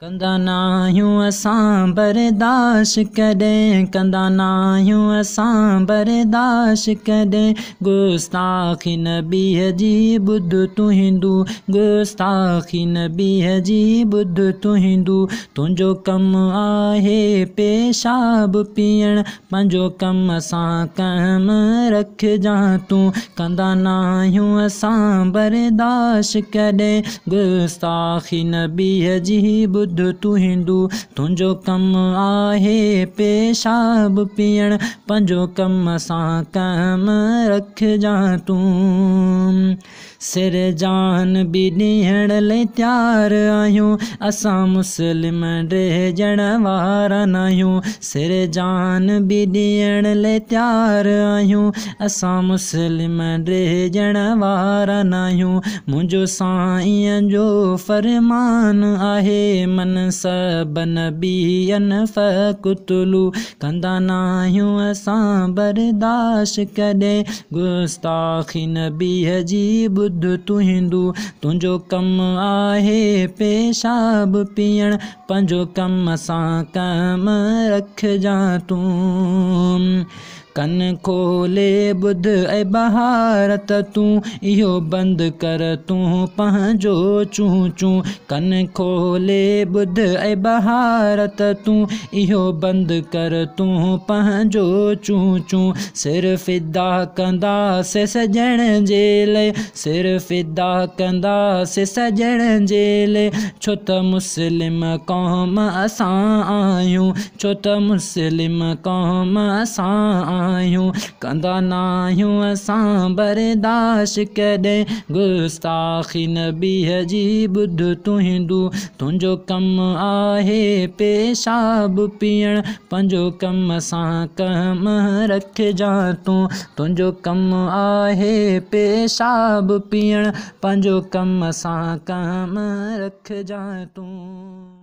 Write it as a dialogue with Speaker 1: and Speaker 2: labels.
Speaker 1: कंदा नाहियूं असां बर्दाश्त कॾहिं, कंदा नाहियूं असां बर्दाश्त कॾहिं। गुस्ताखी नबीअ जी ॿुध तुहिंदू, गुस्ताखी नबीअ जी ॿुध तुहिंदू। तुंहिंजो कमु आहे पेशाब पीअण, पंहिंजो कमु सां कम रखजांइ तूं। कंदा नाहियूं असां बर्दाश्त कॾहिं, गुस्ताखी नबीअ जी ॿुध तुहिंदू। तुंहिंजो कमु आहे पेशाब पीअण, पंहिंजो कम सां कम रखजांइ तूं। सिर जान बि ॾियण लाइ तयारु आहियूं, असां मुस्लिम डिॼण वारा नाहियूं। सिर जान बि ॾियण लाइ तयारु आहियूं, असां मुस्लिम डिॼण वारा नाहियूं। मुंहिंजो साईं जो फरमान आहे, मन सब नबीअनि फ़क़्तुलू। कंदा नाहियूं असां बर्दाश्त कॾहिं, गुस्ताखी नबीअ जी ॿुध तुहिंदू। तुंहिंजो कमु आहे पेशाब पीअण, पंहिंजो कम सां कम रखजांइ तूं। कन खोले ॿुध ऐं बहारत तूं, इहो बंदि कर तूं पंहिंजो चूं चूं। कन खोले ॿुध ऐं बहारत तूं, इहो बंदि कर तूं पंहिंजो चूं चूं। सिर फ़िदा कंदासीं सॼण जे लाइ, सिर फ़िदा कंदासीं सॼण जे लाइ। छो त मुस्लिम क़ौम असां आहियूं, छो त मुस्लिम क़ौम असां आहियूं। कंदा नाहियूं असां बर्दाश्त कॾहिं, गुस्ताखी नबीअ जी ॿुध तुहिंदू। तुंहिंजो कमु आहे पेशाब पीअण, पंहिंजो कम सां कम रखजांइ तूं। तुंहिंजो कमु आहे पेशाब पीअण, पंहिंजो कम सां कम रखजांइ तूं।